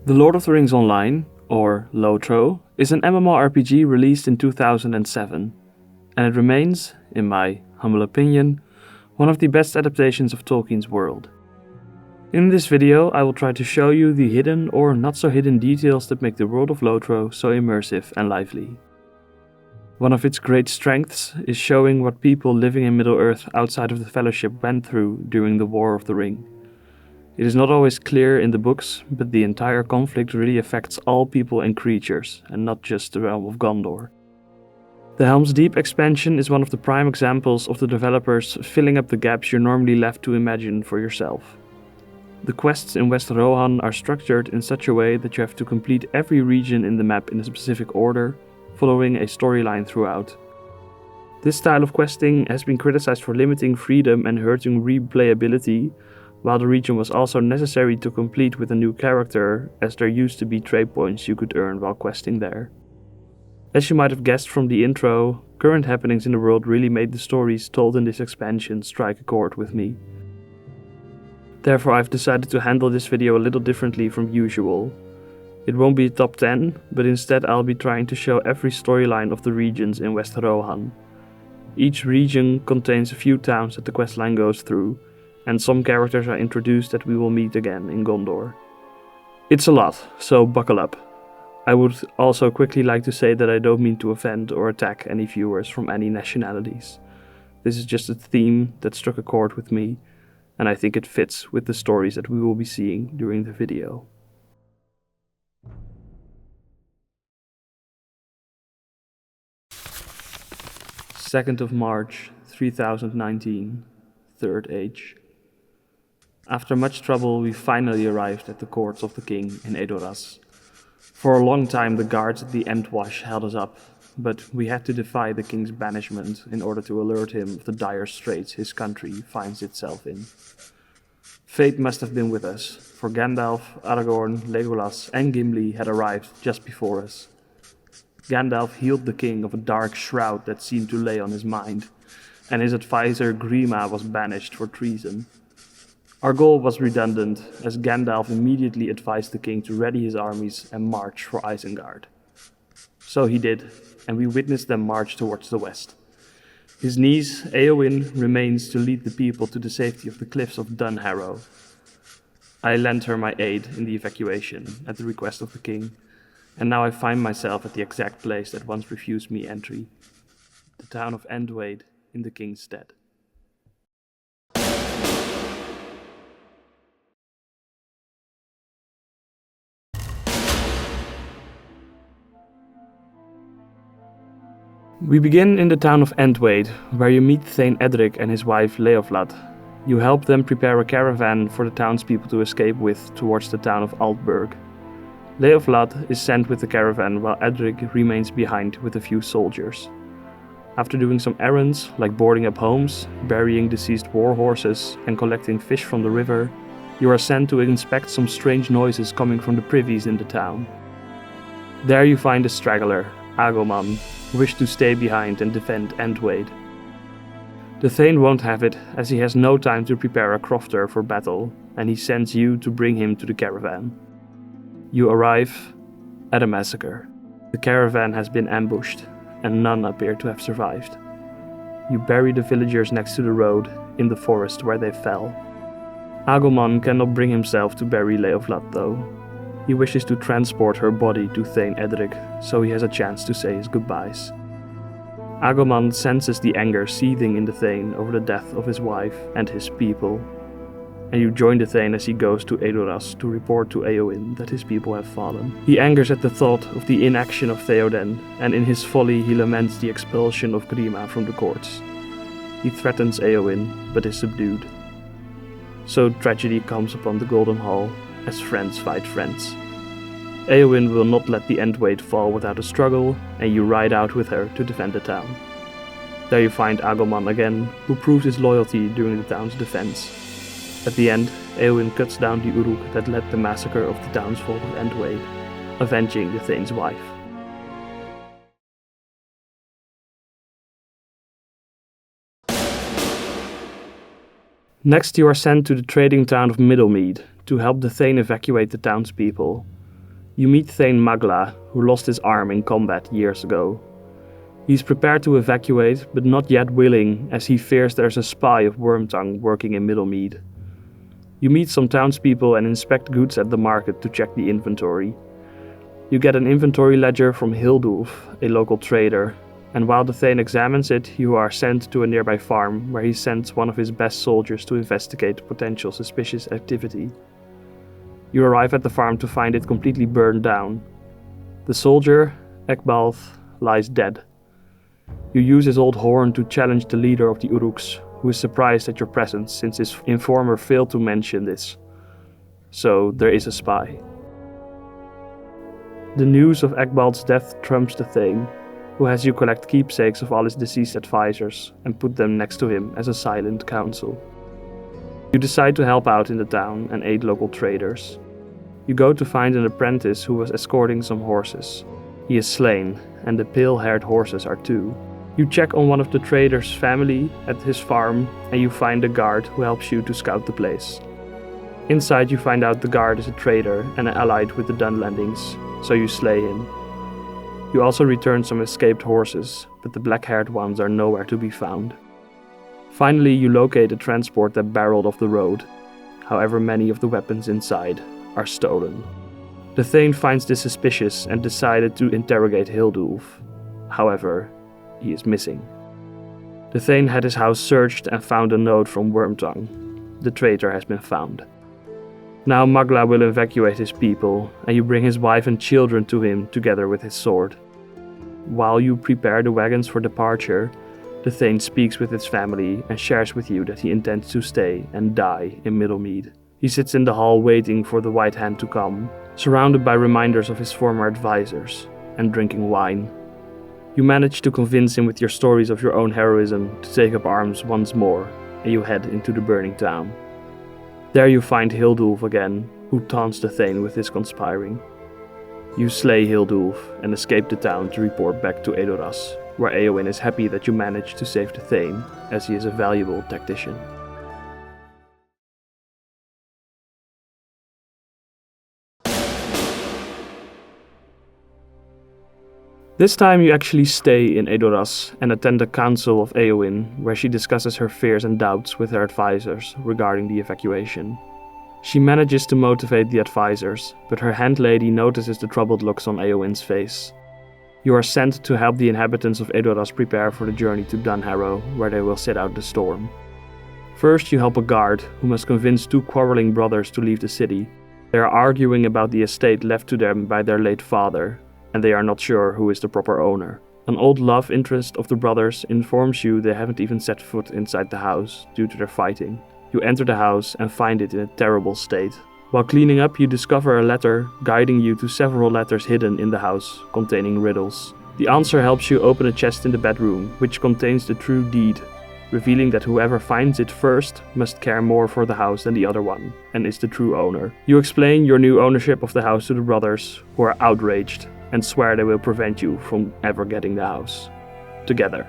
The Lord of the Rings Online, or LOTRO, is an MMORPG released in 2007, and it remains, in my humble opinion, one of the best adaptations of Tolkien's world. In this video, I will try to show you the hidden or not so hidden details that make the world of LOTRO so immersive and lively. One of its great strengths is showing what people living in Middle-earth outside of the Fellowship went through during the War of the Ring. It is not always clear in the books, but the entire conflict really affects all people and creatures, and not just the realm of Gondor. The Helm's Deep expansion is one of the prime examples of the developers filling up the gaps you're normally left to imagine for yourself. The quests in West Rohan are structured in such a way that you have to complete every region in the map in a specific order, following a storyline throughout. This style of questing has been criticized for limiting freedom and hurting replayability, while the region was also necessary to complete with a new character, as there used to be trade points you could earn while questing there. As you might have guessed from the intro, current happenings in the world really made the stories told in this expansion strike a chord with me. Therefore, I've decided to handle this video a little differently from usual. It won't be a top 10, but instead I'll be trying to show every storyline of the regions in West Rohan. Each region contains a few towns that the questline goes through, and some characters are introduced that we will meet again in Gondor. It's a lot, so buckle up. I would also quickly like to say that I don't mean to offend or attack any viewers from any nationalities. This is just a theme that struck a chord with me, and I think it fits with the stories that we will be seeing during the video. Second of March, 3019, Third Age. After much trouble, we finally arrived at the courts of the king in Edoras. For a long time the guards at the Entwade held us up, but we had to defy the king's banishment in order to alert him of the dire straits his country finds itself in. Fate must have been with us, for Gandalf, Aragorn, Legolas and Gimli had arrived just before us. Gandalf healed the king of a dark shroud that seemed to lay on his mind, and his advisor Grima was banished for treason. Our goal was redundant, as Gandalf immediately advised the king to ready his armies and march for Isengard. So he did, and we witnessed them march towards the west. His niece, Éowyn, remains to lead the people to the safety of the cliffs of Underharrow. I lent her my aid in the evacuation, at the request of the king, and now I find myself at the exact place that once refused me entry, the town of Entwade in the king's stead. We begin in the town of Entwade, where you meet Thane Edric and his wife Leoflad. You help them prepare a caravan for the townspeople to escape with towards the town of Aldburg. Leoflad is sent with the caravan while Edric remains behind with a few soldiers. After doing some errands, like boarding up homes, burying deceased war horses and collecting fish from the river, you are sent to inspect some strange noises coming from the privies in the town. There you find a straggler, Agilman, who wishes to stay behind and defend Entwade. The Thane won't have it, as he has no time to prepare a crofter for battle, and he sends you to bring him to the caravan. You arrive at a massacre. The caravan has been ambushed, and none appear to have survived. You bury the villagers next to the road, in the forest where they fell. Agilman cannot bring himself to bury Leoflad though. He wishes to transport her body to Thane Edric, so he has a chance to say his goodbyes. Agilman senses the anger seething in the Thane over the death of his wife and his people, and you join the Thane as he goes to Edoras to report to Éowyn that his people have fallen. He angers at the thought of the inaction of Theoden, and in his folly he laments the expulsion of Grima from the courts. He threatens Éowyn, but is subdued. So tragedy comes upon the Golden Hall, as friends fight friends. Éowyn will not let the Entwade fall without a struggle, and you ride out with her to defend the town. There you find Agilman again, who proves his loyalty during the town's defense. At the end, Éowyn cuts down the Uruk that led the massacre of the townsfolk of Entwade, avenging the Thane's wife. Next you are sent to the trading town of Middlemead to help the Thane evacuate the townspeople. You meet Thane Magla, who lost his arm in combat years ago. He's prepared to evacuate, but not yet willing, as he fears there's a spy of Wormtongue working in Middlemead. You meet some townspeople and inspect goods at the market to check the inventory. You get an inventory ledger from Hildulf, a local trader, and while the Thane examines it, you are sent to a nearby farm where he sends one of his best soldiers to investigate potential suspicious activity. You arrive at the farm to find it completely burned down. The soldier, Ekbalth, lies dead. You use his old horn to challenge the leader of the Uruks, who is surprised at your presence since his informer failed to mention this. So there is a spy. The news of Ekbalth's death trumps the Thane, who has you collect keepsakes of all his deceased advisors and put them next to him as a silent council. You decide to help out in the town and aid local traders. You go to find an apprentice who was escorting some horses. He is slain, and the pale-haired horses are too. You check on one of the trader's family at his farm, and you find a guard who helps you to scout the place. Inside you find out the guard is a trader and allied with the Dunlandings, so you slay him. You also return some escaped horses, but the black-haired ones are nowhere to be found. Finally, you locate a transport that barreled off the road. However, many of the weapons inside are stolen. The Thane finds this suspicious and decided to interrogate Hildulf. However, he is missing. The Thane had his house searched and found a note from Wormtongue. The traitor has been found. Now Magla will evacuate his people, and you bring his wife and children to him together with his sword. While you prepare the wagons for departure, the Thane speaks with his family and shares with you that he intends to stay and die in Middlemead. He sits in the hall waiting for the White Hand to come, surrounded by reminders of his former advisors, and drinking wine. You manage to convince him with your stories of your own heroism to take up arms once more, and you head into the burning town. There you find Hildulf again, who taunts the Thane with his conspiring. You slay Hildulf and escape the town to report back to Edoras, where Eowyn is happy that you managed to save the Thane, as he is a valuable tactician. This time you actually stay in Edoras and attend the council of Eowyn, where she discusses her fears and doubts with her advisors regarding the evacuation. She manages to motivate the advisors, but her handlady notices the troubled looks on Eowyn's face. You are sent to help the inhabitants of Edoras prepare for the journey to Underharrow, where they will sit out the storm. First you help a guard, who must convince two quarreling brothers to leave the city. They are arguing about the estate left to them by their late father, and they are not sure who is the proper owner. An old love interest of the brothers informs you they haven't even set foot inside the house due to their fighting. You enter the house and find it in a terrible state. While cleaning up, you discover a letter guiding you to several letters hidden in the house, containing riddles. The answer helps you open a chest in the bedroom, which contains the true deed, revealing that whoever finds it first must care more for the house than the other one, and is the true owner. You explain your new ownership of the house to the brothers, who are outraged, and swear they will prevent you from ever getting the house together,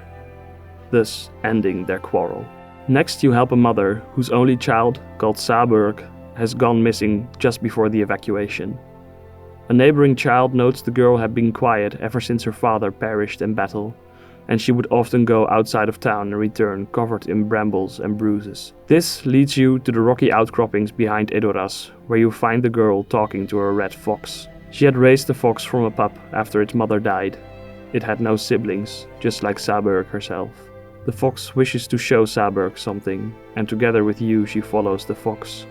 thus ending their quarrel. Next you help a mother whose only child, called Saburg, has gone missing just before the evacuation. A neighboring child notes the girl had been quiet ever since her father perished in battle, and she would often go outside of town and return covered in brambles and bruises. This leads you to the rocky outcroppings behind Edoras, where you find the girl talking to her red fox. She had raised the fox from a pup after its mother died. It had no siblings, just like Saburg herself. The fox wishes to show Saburg something, and together with you she follows the fox.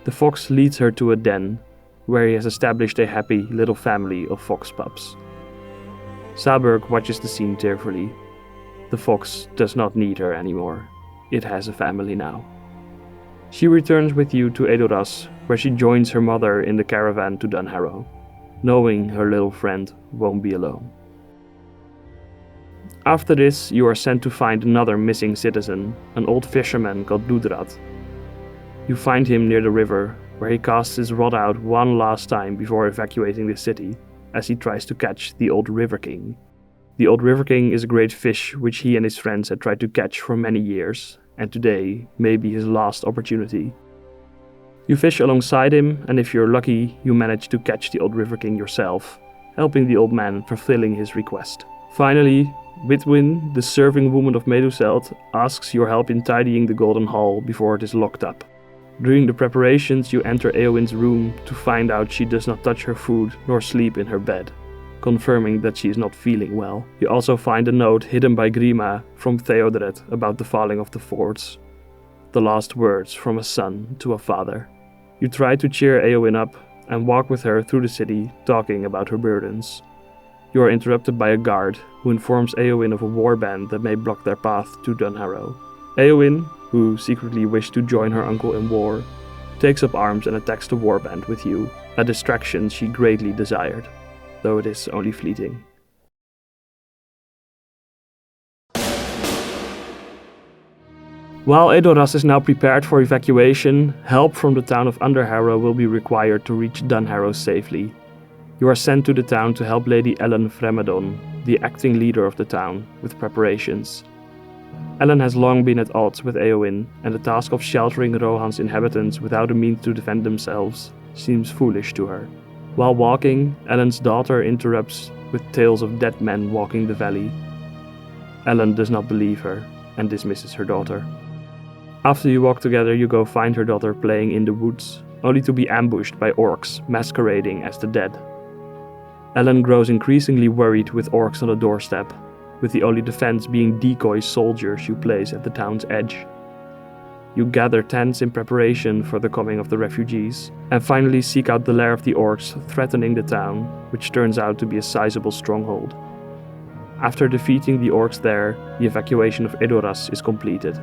The fox leads her to a den, where he has established a happy little family of fox pups. Saburg watches the scene tearfully. The fox does not need her anymore. It has a family now. She returns with you to Edoras, where she joins her mother in the caravan to Underharrow, knowing her little friend won't be alone. After this, you are sent to find another missing citizen, an old fisherman called Ludrad. You find him near the river, where he casts his rod out one last time before evacuating the city, as he tries to catch the Old River King. The Old River King is a great fish which he and his friends had tried to catch for many years, and today may be his last opportunity. You fish alongside him, and if you're lucky, you manage to catch the old River King yourself, helping the old man fulfilling his request. Finally, Witwin, the serving woman of Meduseld, asks your help in tidying the Golden Hall before it is locked up. During the preparations, you enter Eowyn's room to find out she does not touch her food nor sleep in her bed, confirming that she is not feeling well. You also find a note hidden by Grima from Theodoret about the falling of the forts, the last words from a son to a father. You try to cheer Eowyn up and walk with her through the city, talking about her burdens. You are interrupted by a guard who informs Eowyn of a warband that may block their path to Dunharrow. Eowyn, who secretly wished to join her uncle in war, takes up arms and attacks the warband with you, a distraction she greatly desired, though it is only fleeting. While Edoras is now prepared for evacuation, help from the town of Underharrow will be required to reach Dunharrow safely. You are sent to the town to help Lady Ellen Fremedon, the acting leader of the town, with preparations. Ellen has long been at odds with Eowyn, and the task of sheltering Rohan's inhabitants without a means to defend themselves seems foolish to her. While walking, Ellen's daughter interrupts with tales of dead men walking the valley. Ellen does not believe her and dismisses her daughter. After you walk together, you go find her daughter playing in the woods, only to be ambushed by orcs masquerading as the dead. Ellen grows increasingly worried with orcs on the doorstep, with the only defense being decoy soldiers you place at the town's edge. You gather tents in preparation for the coming of the refugees, and finally seek out the lair of the orcs threatening the town, which turns out to be a sizable stronghold. After defeating the orcs there, the evacuation of Edoras is completed.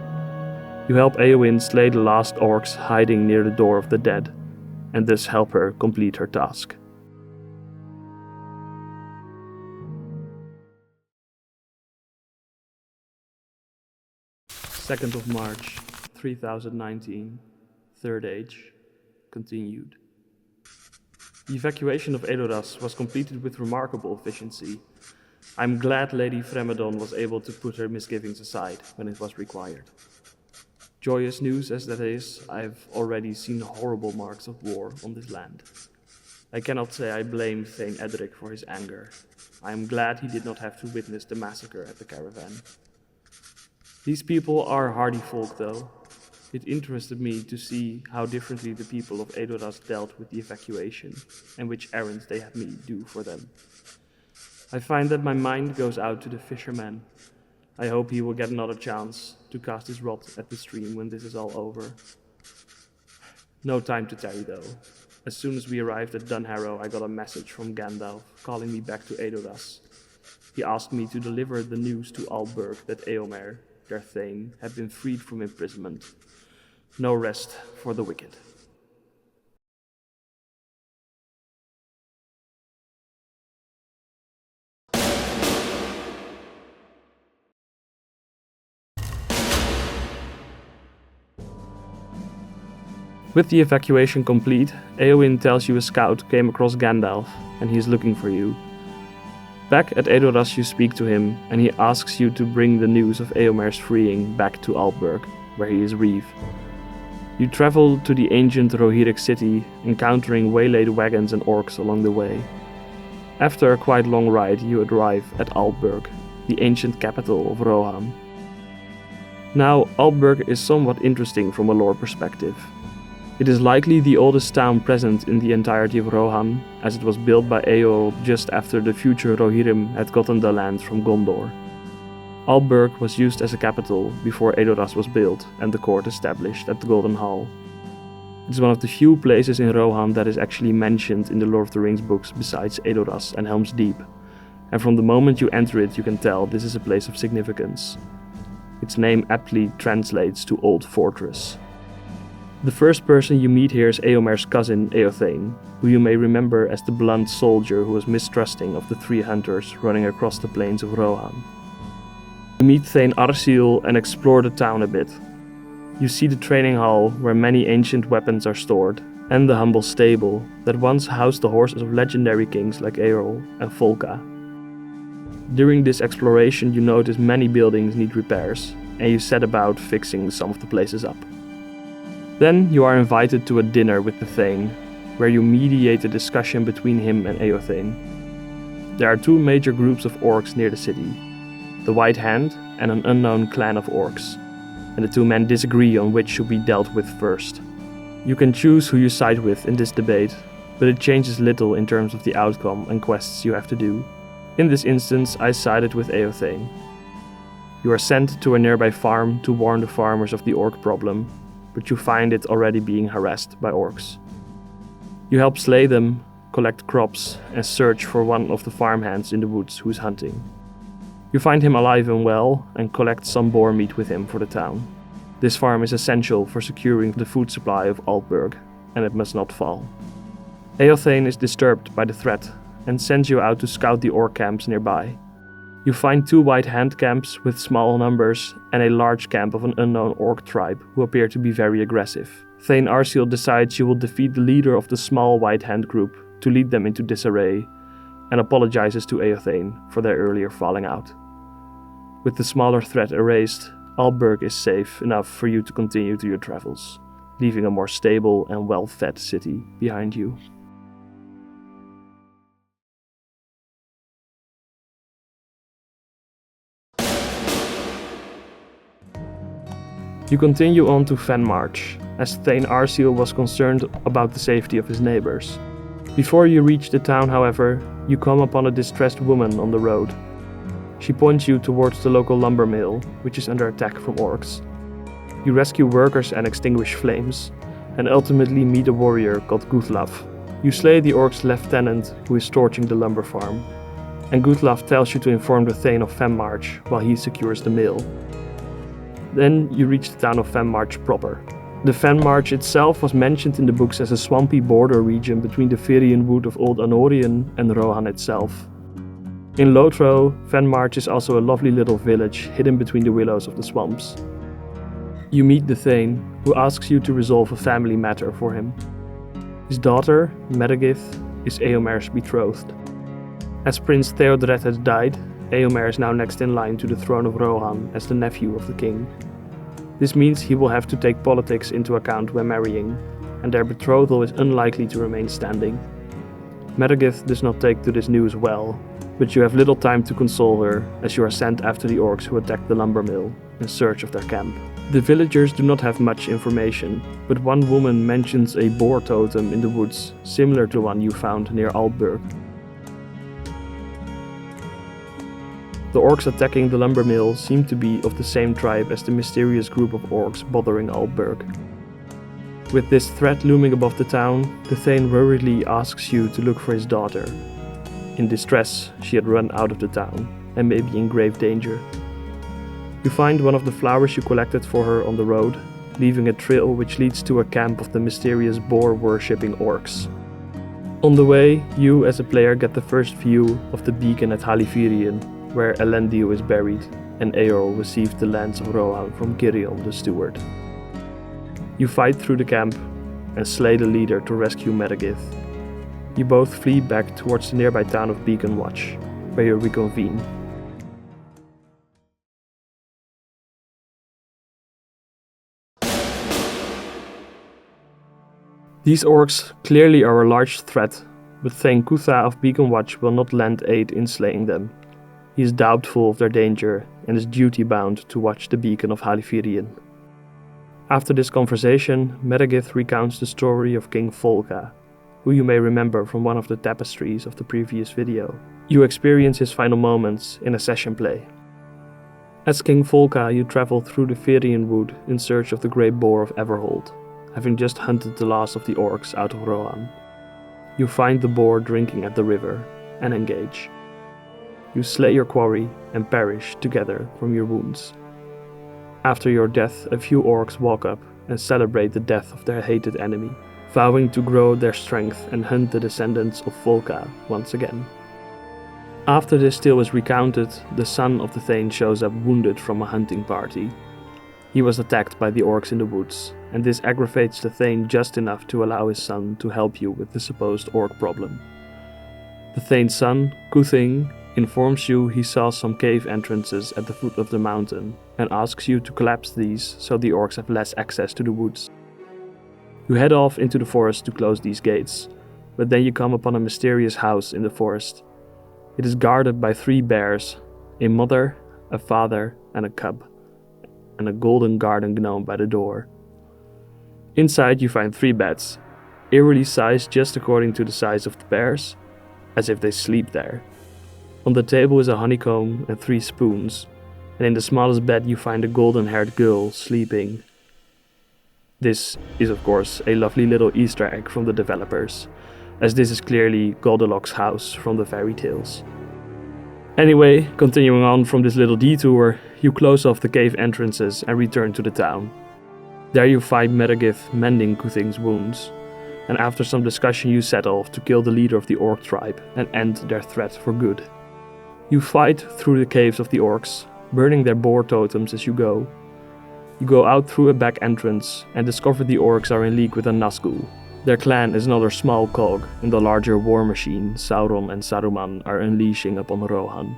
You help Eowyn slay the last orcs hiding near the Door of the Dead, and thus help her complete her task. Second of March, 3019, Third Age, continued. The evacuation of Edoras was completed with remarkable efficiency. I'm glad Lady Fremedon was able to put her misgivings aside when it was required. Joyous news as that is, I've already seen horrible marks of war on this land. I cannot say I blame Thane Edric for his anger. I am glad he did not have to witness the massacre at the caravan. These people are hardy folk though. It interested me to see how differently the people of Edoras dealt with the evacuation, and which errands they had me do for them. I find that my mind goes out to the fisherman. I hope he will get another chance to cast his rod at the stream when this is all over. No time to tarry though. As soon as we arrived at Dunharrow, I got a message from Gandalf calling me back to Edoras. He asked me to deliver the news to Aldburg that Eomer, their thane, had been freed from imprisonment. No rest for the wicked. With the evacuation complete, Eowyn tells you a scout came across Gandalf and he is looking for you. Back at Edoras you speak to him and he asks you to bring the news of Eomer's freeing back to Aldburg, where he is reeve. You travel to the ancient Rohirric city, encountering waylaid wagons and orcs along the way. After a quite long ride you arrive at Aldburg, the ancient capital of Rohan. Now, Aldburg is somewhat interesting from a lore perspective. It is likely the oldest town present in the entirety of Rohan, as it was built by Eorl just after the future Rohirrim had gotten the land from Gondor. Aldburg was used as a capital before Edoras was built and the court established at the Golden Hall. It is one of the few places in Rohan that is actually mentioned in the Lord of the Rings books besides Edoras and Helm's Deep, and from the moment you enter it you can tell this is a place of significance. Its name aptly translates to Old Fortress. The first person you meet here is Eomer's cousin Eothane, who you may remember as the blunt soldier who was mistrusting of the three hunters running across the plains of Rohan. You meet Thane Arsil and explore the town a bit. You see the training hall where many ancient weapons are stored, and the humble stable that once housed the horses of legendary kings like Eorl and Volka. During this exploration you notice many buildings need repairs, and you set about fixing some of the places up. Then you are invited to a dinner with the Thane, where you mediate a discussion between him and Eothane. There are two major groups of orcs near the city, the White Hand and an unknown clan of orcs, and the two men disagree on which should be dealt with first. You can choose who you side with in this debate, but it changes little in terms of the outcome and quests you have to do. In this instance, I sided with Eothane. You are sent to a nearby farm to warn the farmers of the orc problem, but you find it already being harassed by orcs. You help slay them, collect crops, and search for one of the farmhands in the woods who is hunting. You find him alive and well, and collect some boar meat with him for the town. This farm is essential for securing the food supply of Aldburg, and it must not fall. Eothane is disturbed by the threat, and sends you out to scout the orc camps nearby. You find two White Hand camps with small numbers, and a large camp of an unknown orc tribe who appear to be very aggressive. Thane Arseal decides you will defeat the leader of the small White Hand group to lead them into disarray, and apologizes to Eothane for their earlier falling out. With the smaller threat erased, Aldburg is safe enough for you to continue to your travels, leaving a more stable and well-fed city behind you. You continue on to Fenmarch, as Thane Arseal was concerned about the safety of his neighbors. Before you reach the town, however, you come upon a distressed woman on the road. She points you towards the local lumber mill, which is under attack from orcs. You rescue workers and extinguish flames, and ultimately meet a warrior called Guthlaf. You slay the orcs' lieutenant who is torching the lumber farm, and Guthlaf tells you to inform the Thane of Fenmarch while he secures the mill. Then you reach the town of Fenmarch proper. The Fenmarch itself was mentioned in the books as a swampy border region between the Virian wood of Old Anorian and Rohan itself. In LOTRO, Fenmarch is also a lovely little village hidden between the willows of the swamps. You meet the Thane, who asks you to resolve a family matter for him. His daughter, Meregith, is Eomer's betrothed. As Prince Theodred has died, Eomer is now next in line to the throne of Rohan as the nephew of the king. This means he will have to take politics into account when marrying, and their betrothal is unlikely to remain standing. Meregith does not take to this news well, but you have little time to console her as you are sent after the orcs who attacked the lumber mill in search of their camp. The villagers do not have much information, but one woman mentions a boar totem in the woods, similar to one you found near Aldburg. The orcs attacking the lumber mill seem to be of the same tribe as the mysterious group of orcs bothering Aldburg. With this threat looming above the town, the Thane worriedly asks you to look for his daughter. In distress, she had run out of the town, and may be in grave danger. You find one of the flowers you collected for her on the road, leaving a trail which leads to a camp of the mysterious boar-worshipping orcs. On the way, you as a player get the first view of the beacon at Halifirian, where Elendil is buried, and Eorl received the lands of Rohan from Girion the Steward. You fight through the camp, and slay the leader to rescue Meregith. You both flee back towards the nearby town of Beaconwatch, where you reconvene. These orcs clearly are a large threat, but Thane Kutha of Beaconwatch will not lend aid in slaying them. He is doubtful of their danger and is duty-bound to watch the beacon of Halifirian. After this conversation, Meregith recounts the story of King Volka, who you may remember from one of the tapestries of the previous video. You experience his final moments in a session play. As King Volka, you travel through the Virian wood in search of the Great Boar of Everhold, having just hunted the last of the orcs out of Rohan. You find the boar drinking at the river, and engage. You slay your quarry and perish together from your wounds. After your death, a few orcs walk up and celebrate the death of their hated enemy, vowing to grow their strength and hunt the descendants of Volka once again. After this tale is recounted, the son of the Thane shows up wounded from a hunting party. He was attacked by the orcs in the woods, and this aggravates the Thane just enough to allow his son to help you with the supposed orc problem. The Thane's son, Kuthing, informs you he saw some cave entrances at the foot of the mountain, and asks you to collapse these so the orcs have less access to the woods. You head off into the forest to close these gates, but then you come upon a mysterious house in the forest. It is guarded by 3 bears, a mother, a father, and a cub, and a golden garden gnome by the door. Inside you find 3 beds, eerily sized just according to the size of the bears, as if they sleep there. On the table is a honeycomb and 3 spoons, and in the smallest bed you find a golden-haired girl sleeping. This is of course a lovely little Easter egg from the developers, as this is clearly Goldilocks' house from the fairy tales. Anyway, continuing on from this little detour, you close off the cave entrances and return to the town. There you find Meregith mending Cuthing's wounds, and after some discussion you set off to kill the leader of the orc tribe and end their threat for good. You fight through the caves of the orcs, burning their boar totems as you go. You go out through a back entrance and discover the orcs are in league with a Nazgul. Their clan is another small cog in the larger war machine Sauron and Saruman are unleashing upon Rohan.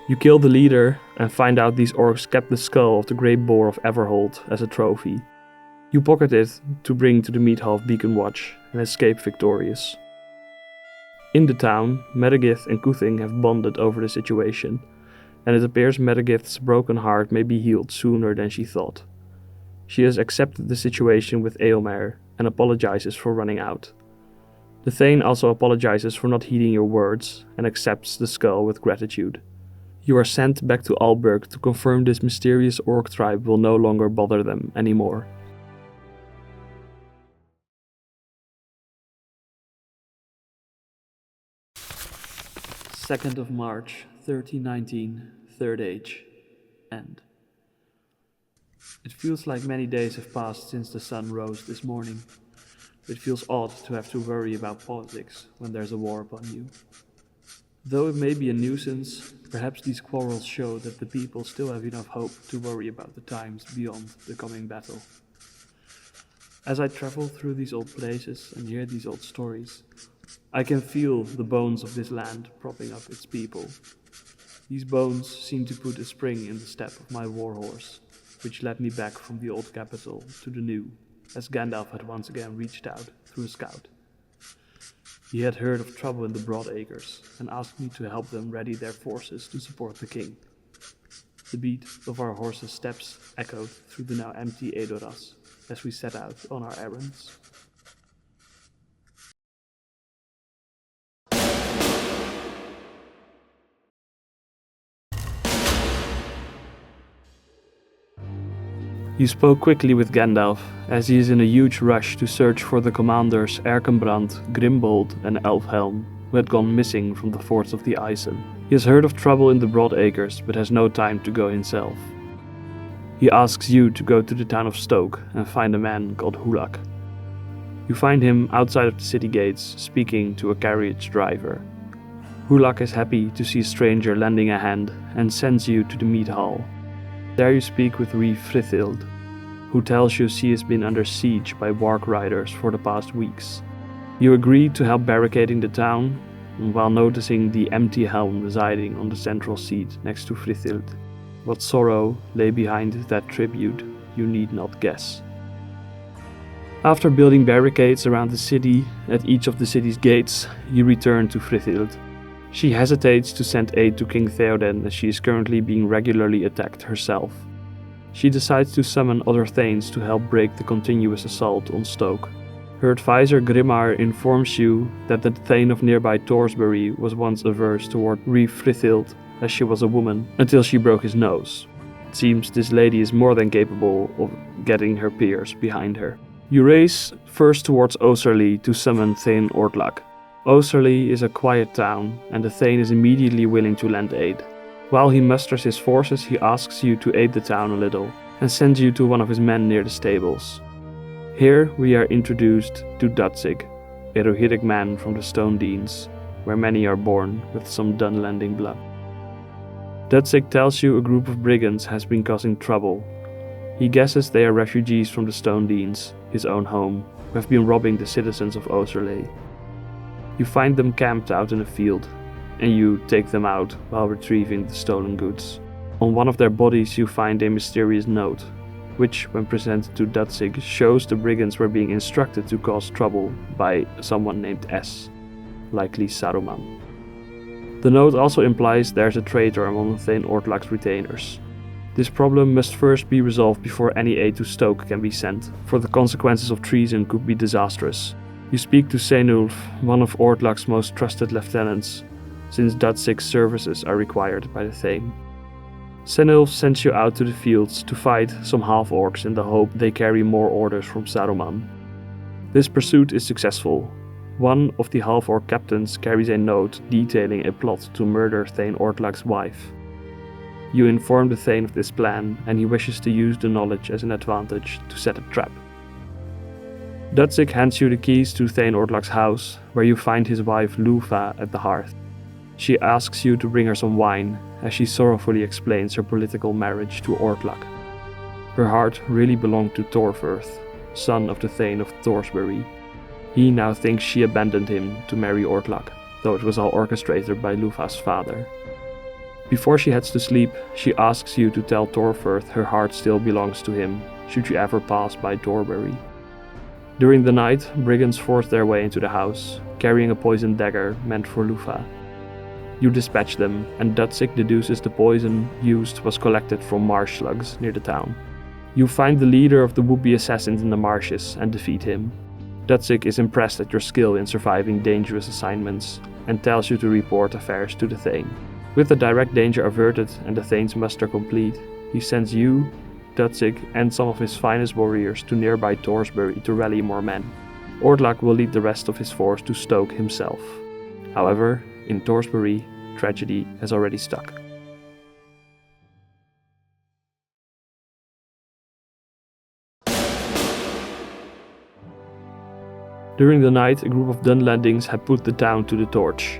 You kill the leader and find out these orcs kept the skull of the great boar of Everhold as a trophy. You pocket it to bring to the meat hall of Beaconwatch and escape victorious. In the town, Meregith and Cuthing have bonded over the situation, and it appears Meregith's broken heart may be healed sooner than she thought. She has accepted the situation with Eomer and apologizes for running out. The Thane also apologizes for not heeding your words and accepts the skull with gratitude. You are sent back to Aldburg to confirm this mysterious orc tribe will no longer bother them anymore. Second of March, 1319, Third Age. End. It feels like many days have passed since the sun rose this morning. It feels odd to have to worry about politics when there's a war upon you. Though it may be a nuisance, perhaps these quarrels show that the people still have enough hope to worry about the times beyond the coming battle. As I travel through these old places and hear these old stories, I can feel the bones of this land propping up its people. These bones seem to put a spring in the step of my warhorse, which led me back from the old capital to the new, as Gandalf had once again reached out through a scout. He had heard of trouble in the Broad Acres and asked me to help them ready their forces to support the king. The beat of our horses' steps echoed through the now empty Edoras as we set out on our errands. You spoke quickly with Gandalf, as he is in a huge rush to search for the commanders Erkenbrand, Grimbold and Helm, who had gone missing from the forts of the Isen. He has heard of trouble in the Broad Acres, but has no time to go himself. He asks you to go to the town of Stoke and find a man called Hulak. You find him outside of the city gates, speaking to a carriage driver. Hulak is happy to see a stranger lending a hand and sends you to the mead hall. There you speak with Ree Frithild, who tells you she has been under siege by warg riders for the past weeks. You agree to help barricading the town, while noticing the empty helm residing on the central seat next to Frithild. What sorrow lay behind that tribute, you need not guess. After building barricades around the city at each of the city's gates, you return to Frithild. She hesitates to send aid to King Theoden as she is currently being regularly attacked herself. She decides to summon other Thanes to help break the continuous assault on Stoke. Her advisor Grimmar informs you that the Thane of nearby Torsbury was once averse toward Ree Frithild as she was a woman, until she broke his nose. It seems this lady is more than capable of getting her peers behind her. You race first towards Oserley to summon Thane Ortlak. Oserley is a quiet town, and the Thane is immediately willing to lend aid. While he musters his forces, he asks you to aid the town a little, and sends you to one of his men near the stables. Here we are introduced to Dutzig, a Rohirric man from the Stone Deans, where many are born with some Dunlending blood. Dutzig tells you a group of brigands has been causing trouble. He guesses they are refugees from the Stone Deans, his own home, who have been robbing the citizens of Oserley. You find them camped out in a field, and you take them out while retrieving the stolen goods. On one of their bodies you find a mysterious note, which, when presented to Dike, shows the brigands were being instructed to cause trouble by someone named S, likely Saruman. The note also implies there's a traitor among Thane Ortlak's retainers. This problem must first be resolved before any aid to Stoke can be sent, for the consequences of treason could be disastrous. You speak to Cenulf, one of Ortlak's most trusted lieutenants, since Dike's services are required by the Thane. Cenulf sends you out to the fields to fight some half-orcs in the hope they carry more orders from Saruman. This pursuit is successful. One of the half-orc captains carries a note detailing a plot to murder Thane Ortlak's wife. You inform the Thane of this plan, and he wishes to use the knowledge as an advantage to set a trap. Dike hands you the keys to Thane Ortlak's house, where you find his wife Lufa at the hearth. She asks you to bring her some wine, as she sorrowfully explains her political marriage to Ortlak. Her heart really belonged to Torfirth, son of the Thane of Torsbury. He now thinks she abandoned him to marry Ortlak, though it was all orchestrated by Lufa's father. Before she heads to sleep, she asks you to tell Torfirth her heart still belongs to him, should you ever pass by Torbury. During the night, brigands force their way into the house, carrying a poisoned dagger meant for Lufa. You dispatch them, and Dike deduces the poison used was collected from marsh slugs near the town. You find the leader of the would-be assassins in the marshes and defeat him. Dike is impressed at your skill in surviving dangerous assignments, and tells you to report affairs to the Thane. With the direct danger averted and the Thane's muster complete, he sends you, Dike, and some of his finest warriors to nearby Torsbury to rally more men. Ortlak will lead the rest of his force to Stoke himself. However, in Torsbury, tragedy has already struck. During the night, a group of Dunlandings had put the town to the torch.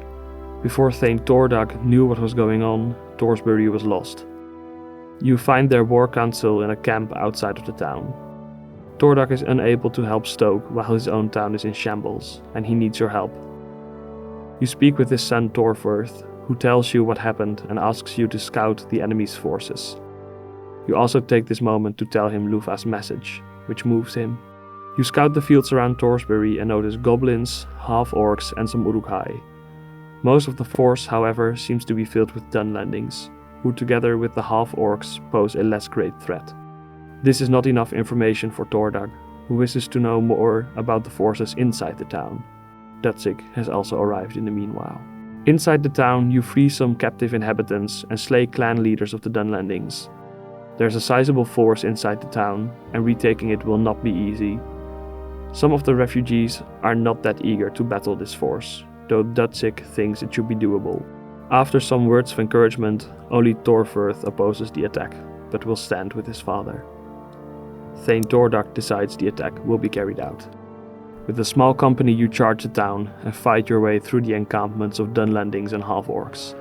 Before Thane Tordak knew what was going on, Torsbury was lost. You find their war council in a camp outside of the town. Tordak is unable to help Stoke while his own town is in shambles, and he needs your help. You speak with his son Torfirth, who tells you what happened and asks you to scout the enemy's forces. You also take this moment to tell him Lufa's message, which moves him. You scout the fields around Torsbury and notice goblins, half-orcs and some Uruk-hai. Most of the force, however, seems to be filled with Dunlandings, who together with the half-orcs pose a less great threat. This is not enough information for Tordak, who wishes to know more about the forces inside the town. Dike has also arrived in the meanwhile. Inside the town, you free some captive inhabitants and slay clan leaders of the Dunlandings. There's a sizable force inside the town, and retaking it will not be easy. Some of the refugees are not that eager to battle this force, though Dike thinks it should be doable. After some words of encouragement, only Torfirth opposes the attack, but will stand with his father. Thane Tordak decides the attack will be carried out. With a small company you charge the town and fight your way through the encampments of Dunlandings and half-orcs.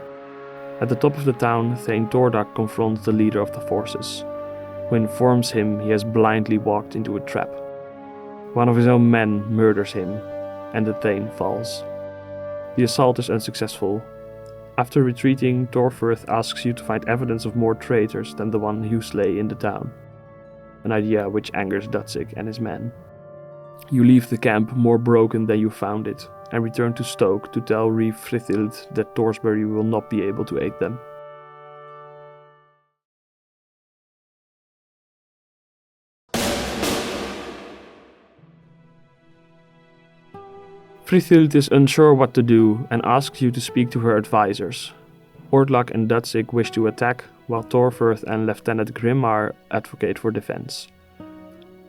At the top of the town, Thane Tordak confronts the leader of the forces, who informs him he has blindly walked into a trap. One of his own men murders him, and the Thane falls. The assault is unsuccessful. After retreating, Torfirth asks you to find evidence of more traitors than the one you slay in the town, an idea which angers Dike and his men. You leave the camp more broken than you found it, and return to Stoke to tell Reeve Frithild that Torsbury will not be able to aid them. Frithild is unsure what to do and asks you to speak to her advisors. Ortlak and Dike wish to attack, while Torfirth and Lieutenant Grimmar advocate for defense.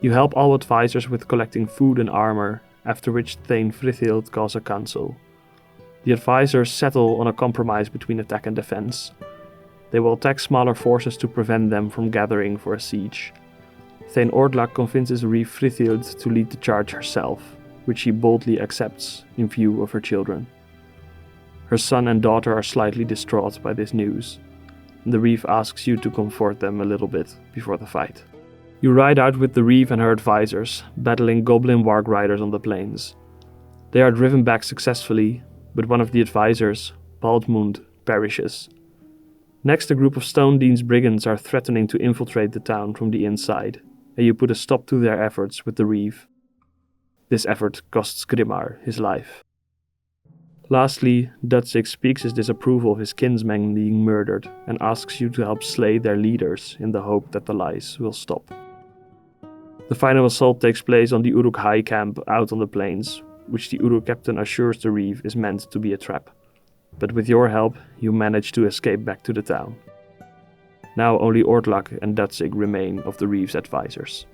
You help all advisors with collecting food and armor, after which Thane Frithild calls a council. The advisors settle on a compromise between attack and defense. They will attack smaller forces to prevent them from gathering for a siege. Thane Ortlak convinces Reeve Frithild to lead the charge herself, which she boldly accepts in view of her children. Her son and daughter are slightly distraught by this news, and the Reeve asks you to comfort them a little bit before the fight. You ride out with the Reeve and her advisors, battling goblin warg riders on the plains. They are driven back successfully, but one of the advisors, Baldmund, perishes. Next, a group of Stone Dean's brigands are threatening to infiltrate the town from the inside. and you put a stop to their efforts with the reeve. This effort costs Grimar his life. Lastly, Dike speaks his disapproval of his kinsmen being murdered and asks you to help slay their leaders in the hope that the lies will stop. The final assault takes place on the Uruk High camp out on the plains, which the Uruk captain assures the reeve is meant to be a trap. But with your help, you manage to escape back to the town. Now only Ordlak and Dike remain of the reeve's advisors.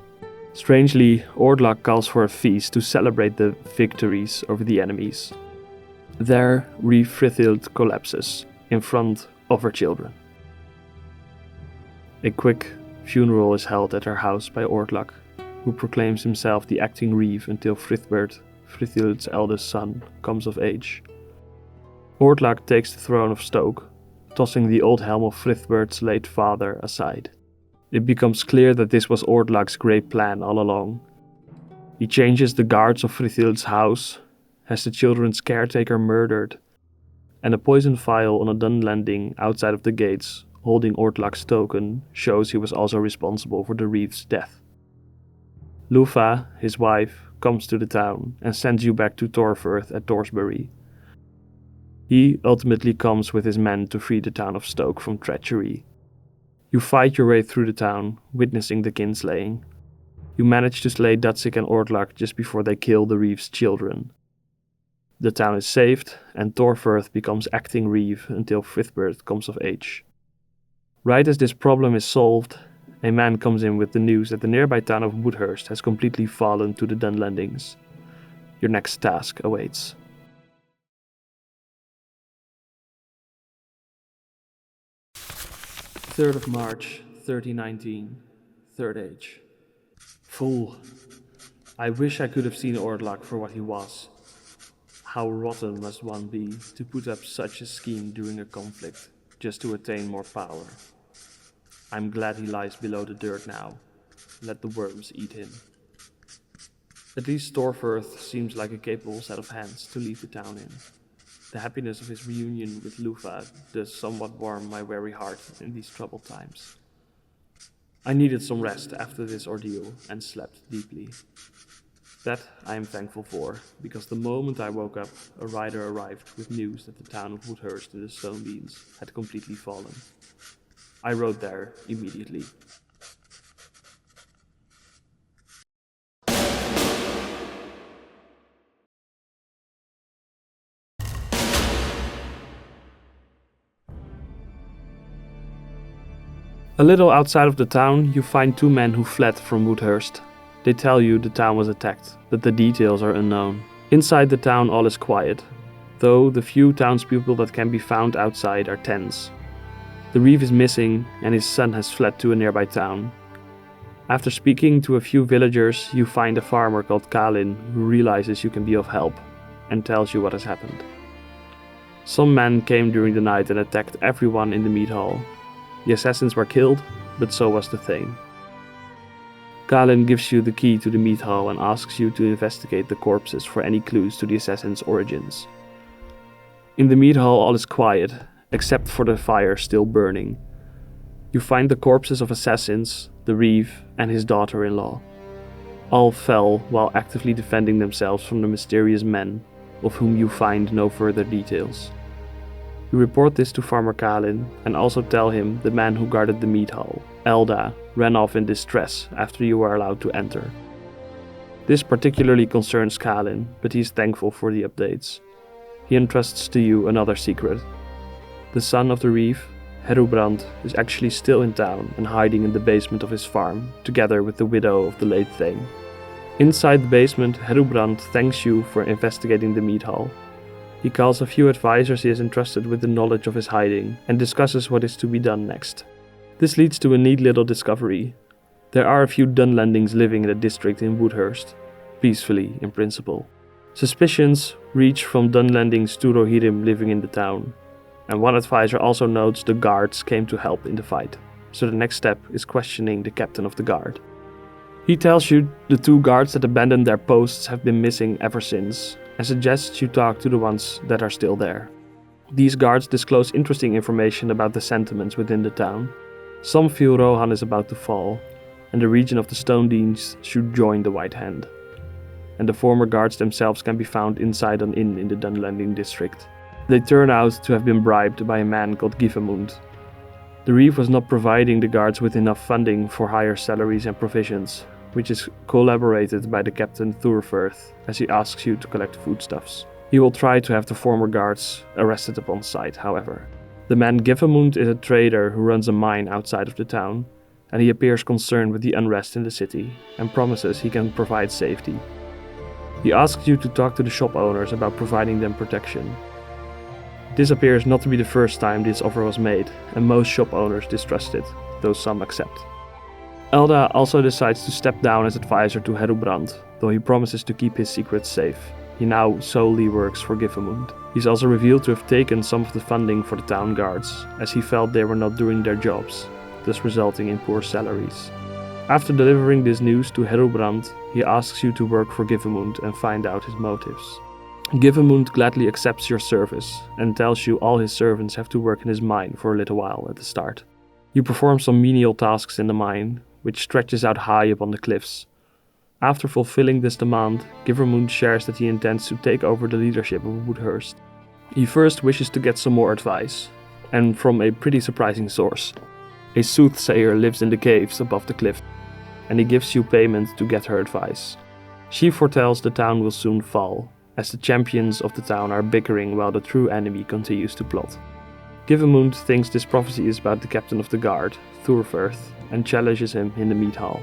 Strangely, Ordlak calls for a feast to celebrate the victories over the enemies. There, Reeve Frithild collapses in front of her children. A quick funeral is held at her house by Ordlak, who proclaims himself the acting reeve until Frithbert, Frithild's eldest son, comes of age. Ordlak takes the throne of Stoke, tossing the old helm of Frithbert's late father aside. It becomes clear that this was Ordlak's great plan all along. He changes the guards of Frithild's house, has the children's caretaker murdered, and a poison vial on a dun landing outside of the gates holding Ordlak's token shows he was also responsible for the reeve's death. Lufa, his wife, comes to the town and sends you back to Torfirth at Torsbury. He ultimately comes with his men to free the town of Stoke from treachery. You fight your way through the town, witnessing the kinslaying. You manage to slay Dike and Ordlak just before they kill the reeve's children. The town is saved, and Torfirth becomes acting reeve until Frithbert comes of age. Right as this problem is solved, a man comes in with the news that the nearby town of Woodhurst has completely fallen to the Dunlandings. Your next task awaits. "3rd of March, 3019, Third Age. Fool. I wish I could have seen Ordlak for what he was. How rotten must one be to put up such a scheme during a conflict, just to attain more power. I'm glad he lies below the dirt now. Let the worms eat him." At least Torfirth seems like a capable set of hands to leave the town in. The happiness of his reunion with Lufa does somewhat warm my weary heart in these troubled times. I needed some rest after this ordeal and slept deeply. That I am thankful for, because the moment I woke up, a rider arrived with news that the town of Woodhurst in the Stonebeans had completely fallen. I rode there immediately. A little outside of the town, you find two men who fled from Woodhurst. They tell you the town was attacked, but the details are unknown. Inside the town all is quiet, though the few townspeople that can be found outside are tense. The reeve is missing and his son has fled to a nearby town. After speaking to a few villagers, you find a farmer called Kalin who realizes you can be of help and tells you what has happened. Some men came during the night and attacked everyone in the mead hall. The assassins were killed, but so was the Thane. Kalin gives you the key to the mead hall and asks you to investigate the corpses for any clues to the assassins' origins. In the mead hall all is quiet, except for the fire still burning. You find the corpses of assassins, the reeve, and his daughter-in-law. All fell while actively defending themselves from the mysterious men, of whom you find no further details. You report this to Farmer Kalin and also tell him the man who guarded the mead hall, Elda, ran off in distress after you were allowed to enter. This particularly concerns Kalin, but he is thankful for the updates. He entrusts to you another secret. The son of the reeve, Herubrand, is actually still in town and hiding in the basement of his farm, together with the widow of the late Thane. Inside the basement, Herubrand thanks you for investigating the mead hall. He calls a few advisors he has entrusted with the knowledge of his hiding and discusses what is to be done next. This leads to a neat little discovery. There are a few Dunlandings living in the district in Woodhurst, peacefully in principle. Suspicions reach from Dunlandings to Rohirrim living in the town, and one advisor also notes the guards came to help in the fight, so the next step is questioning the captain of the guard. He tells you the two guards that abandoned their posts have been missing ever since, and suggests you talk to the ones that are still there. These guards disclose interesting information about the sentiments within the town. Some feel Rohan is about to fall. and the region of the Stone Deans should join the White Hand. And the former guards themselves can be found inside an inn in the Dunlanding district. They turn out to have been bribed by a man called Gapholt. The Reeve was not providing the guards with enough funding for higher salaries and provisions, which is collaborated by the captain Thorfirth as he asks you to collect foodstuffs. He will try to have the former guards arrested upon sight, however. The man Gapholt is a trader who runs a mine outside of the town, and he appears concerned with the unrest in the city and promises he can provide safety. He asks you to talk to the shop owners about providing them protection. This appears not to be the first time this offer was made, and most shop owners distrust it, though some accept. Elda also decides to step down as advisor to Herobrand, though he promises to keep his secrets safe. He now solely works for Gapholt. He's also revealed to have taken some of the funding for the town guards, as he felt they were not doing their jobs, thus resulting in poor salaries. After delivering this news to Herobrand, he asks you to work for Gapholt and find out his motives. Gapholt gladly accepts your service and tells you all his servants have to work in his mine for a little while at the start. You perform some menial tasks in the mine, which stretches out high upon the cliffs. After fulfilling this demand, Gapholt shares that he intends to take over the leadership of Woodhurst. He first wishes to get some more advice, and from a pretty surprising source. A soothsayer lives in the caves above the cliff, and he gives you payment to get her advice. She foretells the town will soon fall, as the champions of the town are bickering while the true enemy continues to plot. Gapholt thinks this prophecy is about the captain of the guard, Thorfirth, and challenges him in the mead hall.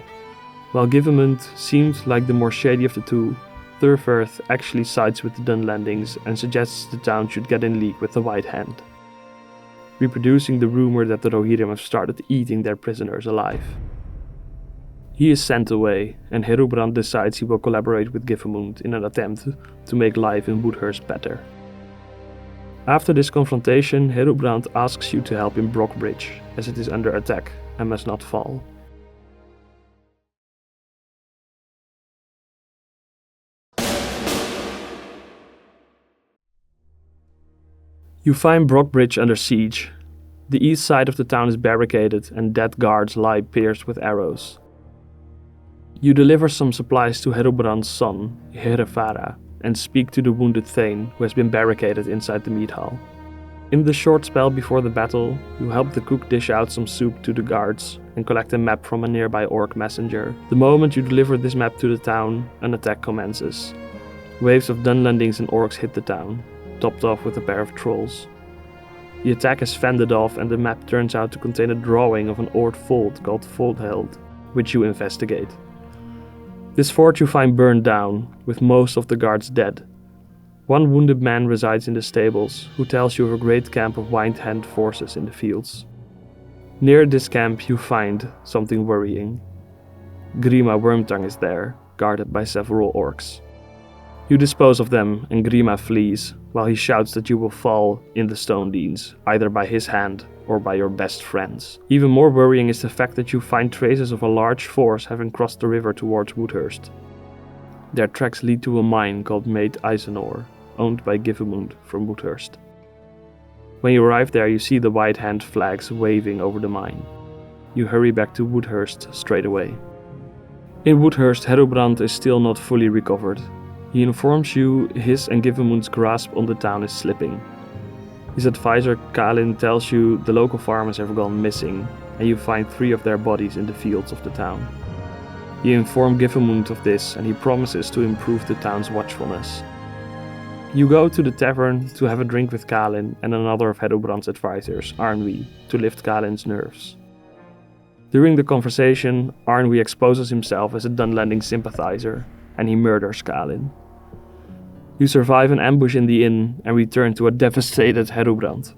While Gapholt seemed like the more shady of the two, Thorfirth actually sides with the Dunlandings and suggests the town should get in league with the White Hand, reproducing the rumor that the Rohirrim have started eating their prisoners alive. He is sent away, and Herobrand decides he will collaborate with Gapholt in an attempt to make life in Woodhurst better. After this confrontation, Herobrand asks you to help in Brockbridge, as it is under attack and must not fall. You find Brockbridge under siege. The east side of the town is barricaded and dead guards lie pierced with arrows. You deliver some supplies to Herobrand's son, Herefara, and speak to the wounded Thane who has been barricaded inside the mead hall. In the short spell before the battle, you help the cook dish out some soup to the guards and collect a map from a nearby orc messenger. The moment you deliver this map to the town, an attack commences. Waves of Dunlandings and orcs hit the town, topped off with a pair of trolls. The attack is fended off and the map turns out to contain a drawing of an Ord Fold called Foldheld, which you investigate. This fort you find burned down, with most of the guards dead. One wounded man resides in the stables, who tells you of a great camp of White Hand forces in the fields. Near this camp you find something worrying. Grima Wormtongue is there, guarded by several orcs. You dispose of them and Grima flees, while he shouts that you will fall in the Stone Deans, either by his hand or by your best friends. Even more worrying is the fact that you find traces of a large force having crossed the river towards Woodhurst. Their tracks lead to a mine called Maid Eisenor, owned by Gapholt from Woodhurst. When you arrive there, you see the White Hand flags waving over the mine. You hurry back to Woodhurst straight away. In Woodhurst, Herobrand is still not fully recovered. He informs you his and Gapholt's grasp on the town is slipping. His advisor Kalin tells you the local farmers have gone missing, and you find 3 of their bodies in the fields of the town. You inform Gapholt of this, and he promises to improve the town's watchfulness. You go to the tavern to have a drink with Kalin and another of Herobrand's advisors, Arnwy, to lift Kalin's nerves. During the conversation, Arnwy exposes himself as a Dunlanding sympathizer, and he murders Kalin. You survive an ambush in the inn and return to a devastated Herobrand.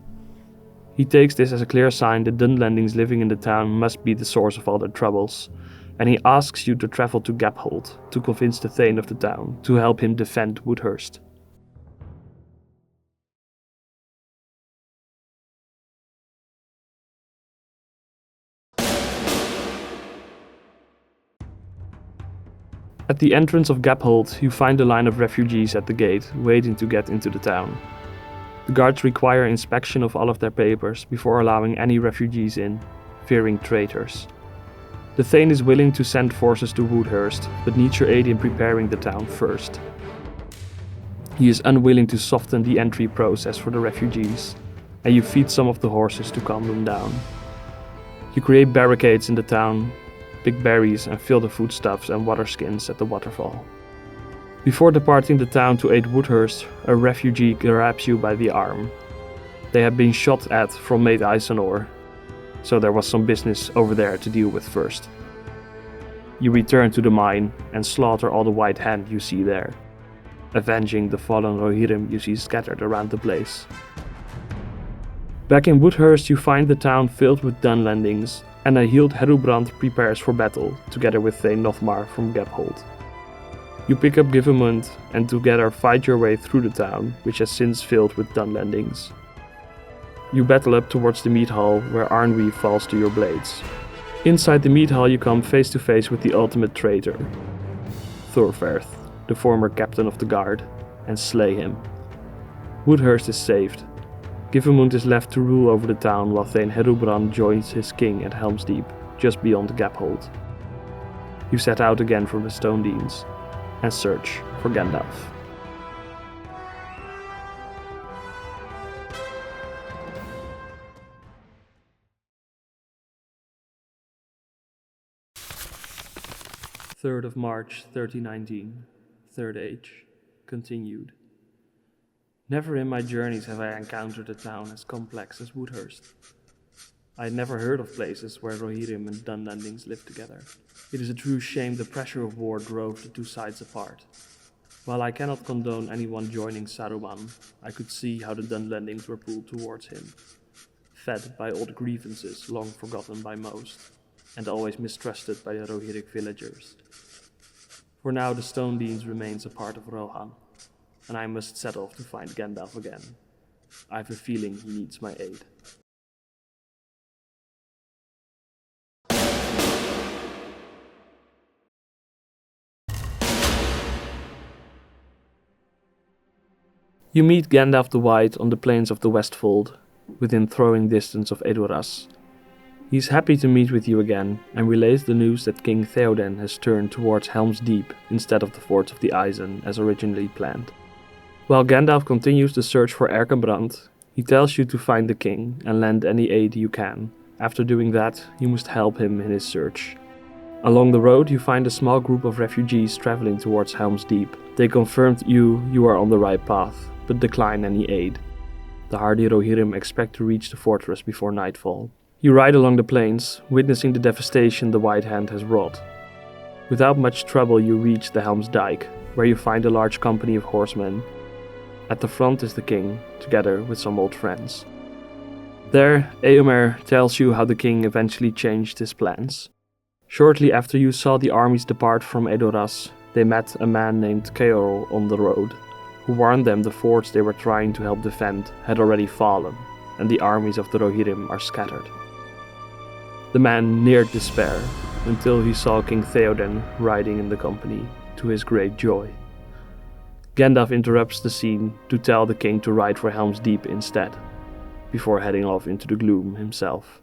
He takes this as a clear sign that Dunlandings living in the town must be the source of all their troubles, and he asks you to travel to Gapholt to convince the Thane of the town to help him defend Woodhurst. At the entrance of Gapholt, you find a line of refugees at the gate, waiting to get into the town. The guards require inspection of all of their papers before allowing any refugees in, fearing traitors. The Thane is willing to send forces to Woodhurst, but needs your aid in preparing the town first. He is unwilling to soften the entry process for the refugees, and you feed some of the horses to calm them down. You create barricades in the town, pick berries and fill the foodstuffs and water skins at the waterfall. Before departing the town to aid Woodhurst, a refugee grabs you by the arm. They had been shot at from Maid Eisenor, so there was some business over there to deal with first. You return to the mine and slaughter all the White Hand you see there, avenging the fallen Rohirrim you see scattered around the place. Back in Woodhurst you find the town filled with Dunlendings, and a healed Herubrand prepares for battle, together with Thane Nothmar from Gapholt. You pick up Givemund and together fight your way through the town, which has since filled with Dunlendings. You battle up towards the mead hall, where Arnwy falls to your blades. Inside the mead hall you come face to face with the ultimate traitor, Thorferth, the former captain of the guard, and slay him. Woodhurst is saved. Givemund is left to rule over the town while Thane Herubrand joins his king at Helm's Deep, just beyond Gapholt. You set out again from the Stone Deans and search for Gandalf. Third of March 3019, Third Age, continued. Never in my journeys have I encountered a town as complex as Woodhurst. I had never heard of places where Rohirrim and Dunlendings lived together. It is a true shame the pressure of war drove the two sides apart. While I cannot condone anyone joining Saruman, I could see how the Dunlendings were pulled towards him, fed by old grievances long forgotten by most, and always mistrusted by the Rohirric villagers. For now the Stone Deans remains a part of Rohan, and I must set off to find Gandalf again. I have a feeling he needs my aid. You meet Gandalf the White on the plains of the Westfold, within throwing distance of Edoras. He is happy to meet with you again, and relays the news that King Theoden has turned towards Helm's Deep instead of the forts of the Eisen as originally planned. While Gandalf continues the search for Erkenbrand, he tells you to find the king and lend any aid you can. After doing that, you must help him in his search. Along the road you find a small group of refugees traveling towards Helm's Deep. They confirmed you are on the right path, but decline any aid. The hardy Rohirrim expect to reach the fortress before nightfall. You ride along the plains, witnessing the devastation the White Hand has wrought. Without much trouble you reach the Helm's Dike, where you find a large company of horsemen. At the front is the king, together with some old friends. There, Eomer tells you how the king eventually changed his plans. Shortly after you saw the armies depart from Edoras, they met a man named Keorl on the road, who warned them the forts they were trying to help defend had already fallen, and the armies of the Rohirrim are scattered. The man neared despair, until he saw King Theoden riding in the company, to his great joy. Gandalf interrupts the scene to tell the king to ride for Helm's Deep instead, before heading off into the gloom himself.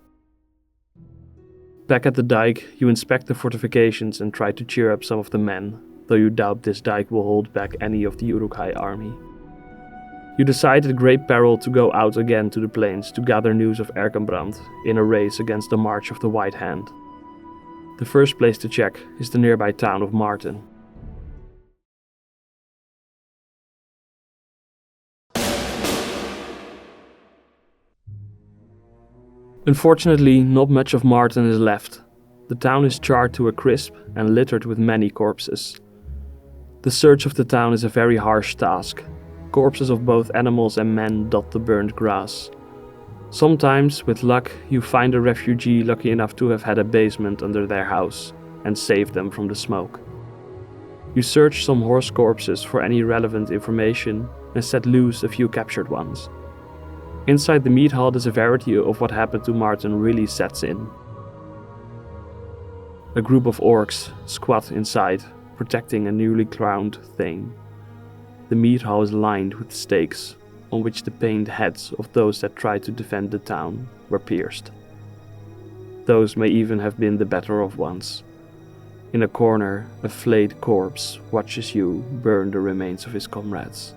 Back at the dike, you inspect the fortifications and try to cheer up some of the men, though you doubt this dike will hold back any of the Uruk-hai army. You decide at great peril to go out again to the plains to gather news of Erkenbrand in a race against the march of the White Hand. The first place to check is the nearby town of Marton. Unfortunately, not much of Marton is left. The town is charred to a crisp and littered with many corpses. The search of the town is a very harsh task. Corpses of both animals and men dot the burned grass. Sometimes, with luck, you find a refugee lucky enough to have had a basement under their house and save them from the smoke. You search some horse corpses for any relevant information and set loose a few captured ones. Inside the mead hall, the severity of what happened to Marton really sets in. A group of orcs squat inside, protecting a newly crowned thane. The mead hall is lined with stakes, on which the painted heads of those that tried to defend the town were pierced. Those may even have been the better of ones. In a corner, a flayed corpse watches you burn the remains of his comrades.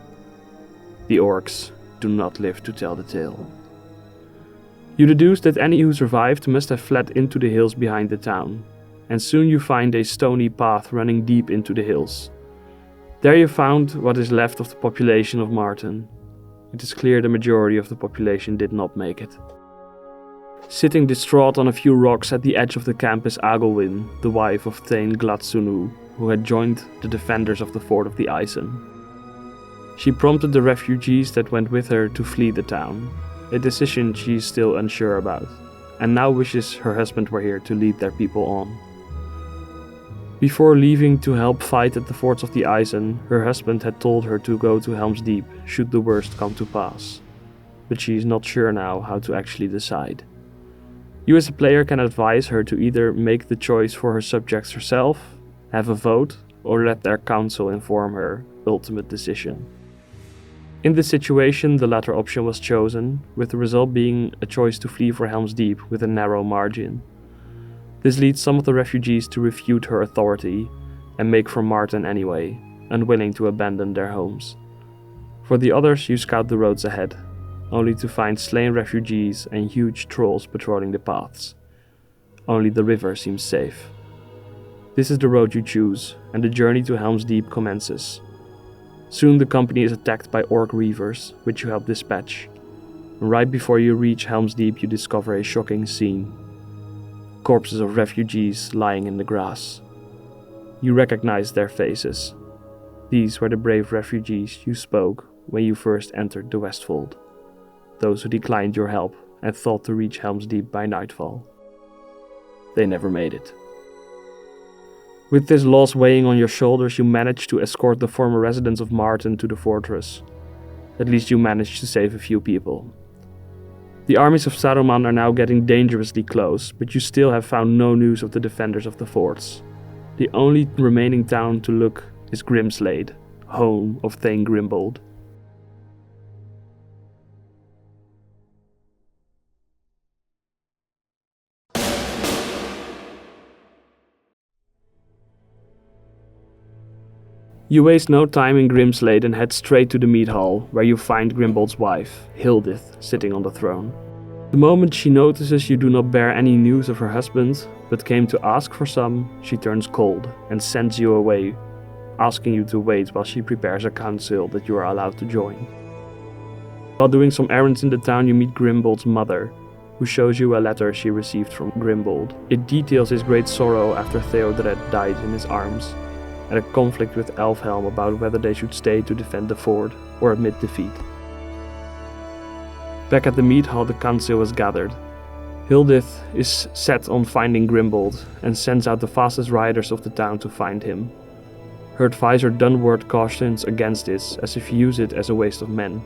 The orcs do not live to tell the tale. You deduce that any who survived must have fled into the hills behind the town, and soon you find a stony path running deep into the hills. There you found what is left of the population of Marton. It is clear the majority of the population did not make it. Sitting distraught on a few rocks at the edge of the camp is Agelwin, the wife of Thane Gladsunu, who had joined the defenders of the fort of the Isen. She prompted the refugees that went with her to flee the town, a decision she is still unsure about, and now wishes her husband were here to lead their people on. Before leaving to help fight at the forts of the Isen, her husband had told her to go to Helm's Deep should the worst come to pass, but she is not sure now how to actually decide. You as a player can advise her to either make the choice for her subjects herself, have a vote, or let their council inform her ultimate decision. In this situation, the latter option was chosen, with the result being a choice to flee for Helm's Deep with a narrow margin. This leads some of the refugees to refute her authority and make for Marton anyway, unwilling to abandon their homes. For the others, you scout the roads ahead, only to find slain refugees and huge trolls patrolling the paths. Only the river seems safe. This is the road you choose, and the journey to Helm's Deep commences. Soon the company is attacked by orc reavers, which you help dispatch. And right before you reach Helm's Deep, you discover a shocking scene. Corpses of refugees lying in the grass. You recognize their faces. These were the brave refugees you spoke when you first entered the Westfold. Those who declined your help and thought to reach Helm's Deep by nightfall. They never made it. With this loss weighing on your shoulders, you manage to escort the former residents of Marton to the fortress. At least you managed to save a few people. The armies of Saruman are now getting dangerously close, but you still have found no news of the defenders of the forts. The only remaining town to look is Grimslade, home of Thane Grimbold. You waste no time in Grimslade and head straight to the mead hall, where you find Grimbold's wife, Hildith, sitting on the throne. The moment she notices you do not bear any news of her husband, but came to ask for some, she turns cold and sends you away, asking you to wait while she prepares a council that you are allowed to join. While doing some errands in the town, you meet Grimbold's mother, who shows you a letter she received from Grimbold. It details his great sorrow after Theodred died in his arms, and a conflict with Helm about whether they should stay to defend the fort or admit defeat. Back at the mead hall, the council was gathered. Hildith is set on finding Grimbold and sends out the fastest riders of the town to find him. Her advisor Dunward cautions against this, as if you use it as a waste of men,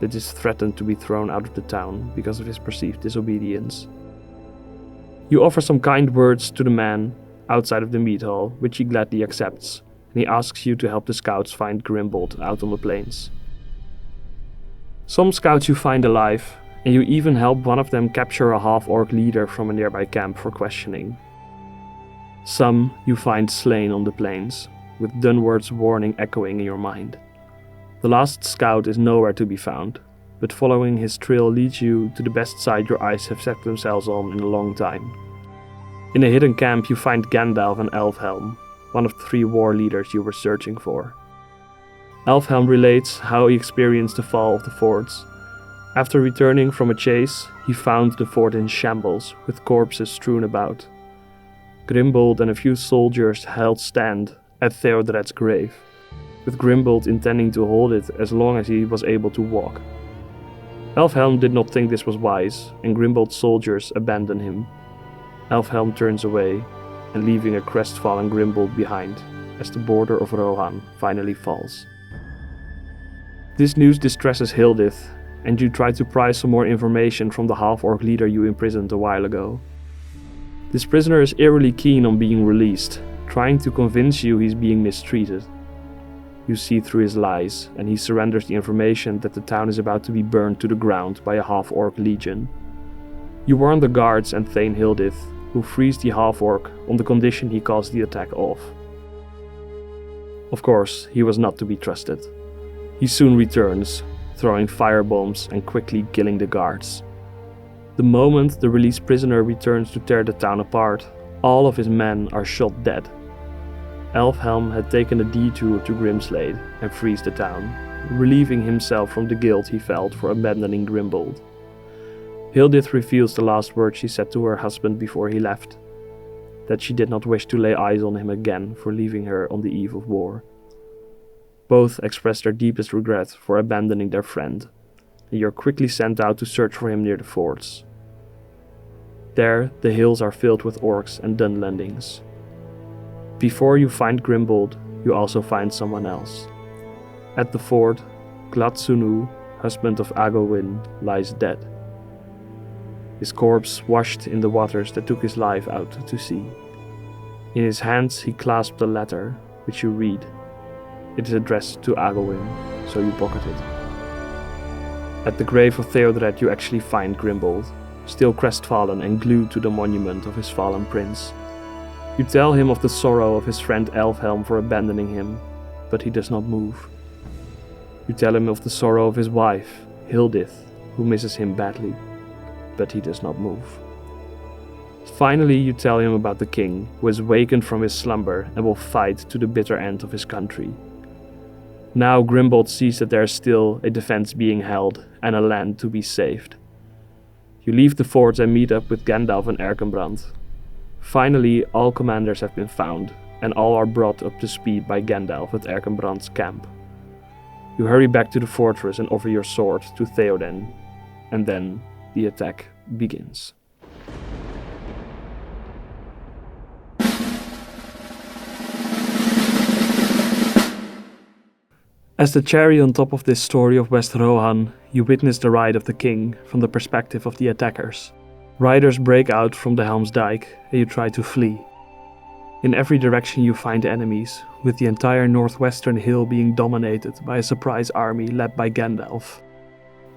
but is threatened to be thrown out of the town because of his perceived disobedience. You offer some kind words to the man outside of the mead hall, which he gladly accepts, and he asks you to help the scouts find Grimbold out on the plains. Some scouts you find alive, and you even help one of them capture a half-orc leader from a nearby camp for questioning. Some you find slain on the plains, with Dunward's warning echoing in your mind. The last scout is nowhere to be found, but following his trail leads you to the best site your eyes have set themselves on in a long time. In a hidden camp you find Gandalf and Helm, one of the 3 war leaders you were searching for. Helm relates how he experienced the fall of the forts. After returning from a chase, he found the fort in shambles, with corpses strewn about. Grimbold and a few soldiers held stand at Theodred's grave, with Grimbold intending to hold it as long as he was able to walk. Helm did not think this was wise, and Grimbold's soldiers abandoned him. Helm turns away, and leaving a crestfallen Grimbold behind, as the border of Rohan finally falls. This news distresses Hildith, and you try to pry some more information from the half-orc leader you imprisoned a while ago. This prisoner is eerily keen on being released, trying to convince you he's being mistreated. You see through his lies, and he surrenders the information that the town is about to be burned to the ground by a half-orc legion. You warn the guards and Thane Hildith, who frees the half-orc on the condition he calls the attack off. Of course, he was not to be trusted. He soon returns, throwing firebombs and quickly killing the guards. The moment the released prisoner returns to tear the town apart, all of his men are shot dead. Helm had taken a detour to Grimslade and frees the town, relieving himself from the guilt he felt for abandoning Grimbold. Hildith reveals the last words she said to her husband before he left, that she did not wish to lay eyes on him again for leaving her on the eve of war. Both express their deepest regret for abandoning their friend, and you're quickly sent out to search for him near the forts. There, the hills are filled with orcs and Dunlendings. Before you find Grimbold, you also find someone else. At the fort, Gladsunu, husband of Agowin, lies dead. His corpse washed in the waters that took his life out to sea. In his hands he clasped a letter, which you read. It is addressed to Agowin, so you pocket it. At the grave of Theodred you actually find Grimbold, still crestfallen and glued to the monument of his fallen prince. You tell him of the sorrow of his friend Helm for abandoning him, but he does not move. You tell him of the sorrow of his wife, Hildith, who misses him badly, but he does not move. Finally, you tell him about the king, who has wakened from his slumber and will fight to the bitter end of his country. Now Grimbold sees that there is still a defense being held and a land to be saved. You leave the fort and meet up with Gandalf and Erkenbrand. Finally, all commanders have been found, and all are brought up to speed by Gandalf at Erkenbrand's camp. You hurry back to the fortress and offer your sword to Theoden, and then the attack begins. As the cherry on top of this story of West Rohan, you witness the ride of the king from the perspective of the attackers. Riders break out from the Helm's Dike and you try to flee. In every direction you find enemies, with the entire northwestern hill being dominated by a surprise army led by Gandalf.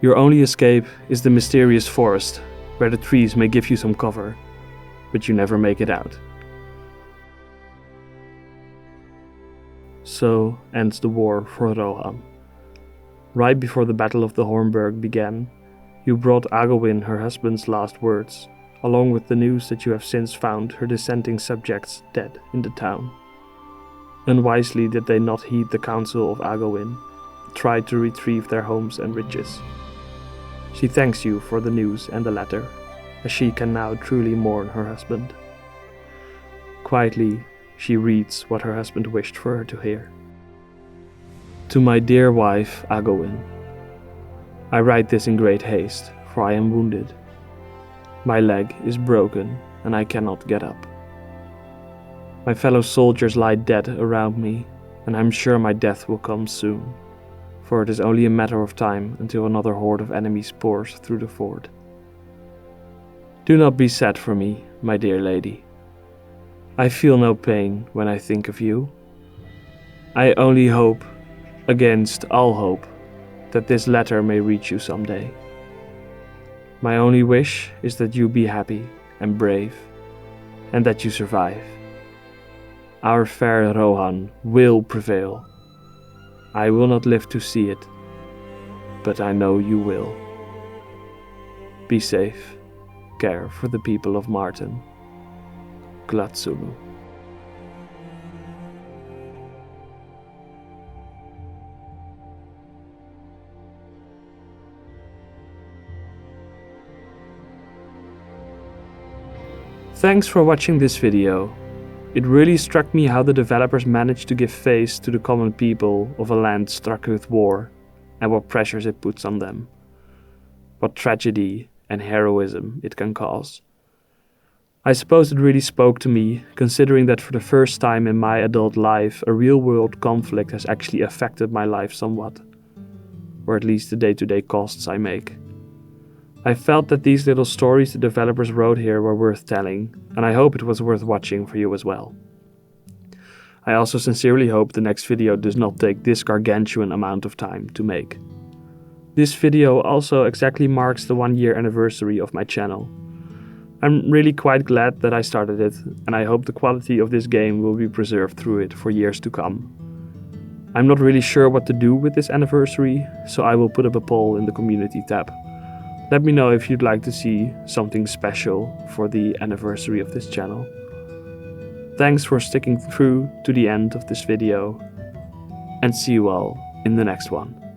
Your only escape is the mysterious forest, where the trees may give you some cover, but you never make it out. So ends the war for Rohan. Right before the Battle of the Hornburg began, you brought Agowin her husband's last words, along with the news that you have since found her dissenting subjects dead in the town. Unwisely did they not heed the counsel of Agowin, tried to retrieve their homes and riches. She thanks you for the news and the letter, as she can now truly mourn her husband. Quietly, she reads what her husband wished for her to hear. To my dear wife, Agowin, I write this in great haste, for I am wounded. My leg is broken, and I cannot get up. My fellow soldiers lie dead around me, and I am sure my death will come soon, for it is only a matter of time until another horde of enemies pours through the ford. Do not be sad for me, my dear lady. I feel no pain when I think of you. I only hope, against all hope, that this letter may reach you someday. My only wish is that you be happy and brave, and that you survive. Our fair Rohan will prevail. I will not live to see it, but I know you will. Be safe. Care for the people of Marton. Gladsunu. Thanks for watching this video. It really struck me how the developers managed to give face to the common people of a land struck with war, and what pressures it puts on them. What tragedy and heroism it can cause. I suppose it really spoke to me, considering that for the first time in my adult life, a real-world conflict has actually affected my life somewhat, or at least the day-to-day costs I make. I felt that these little stories the developers wrote here were worth telling, and I hope it was worth watching for you as well. I also sincerely hope the next video does not take this gargantuan amount of time to make. This video also exactly marks the 1-year anniversary of my channel. I'm really quite glad that I started it, and I hope the quality of this game will be preserved through it for years to come. I'm not really sure what to do with this anniversary, so I will put up a poll in the community tab. Let me know if you'd like to see something special for the anniversary of this channel. Thanks for sticking through to the end of this video, and see you all in the next one.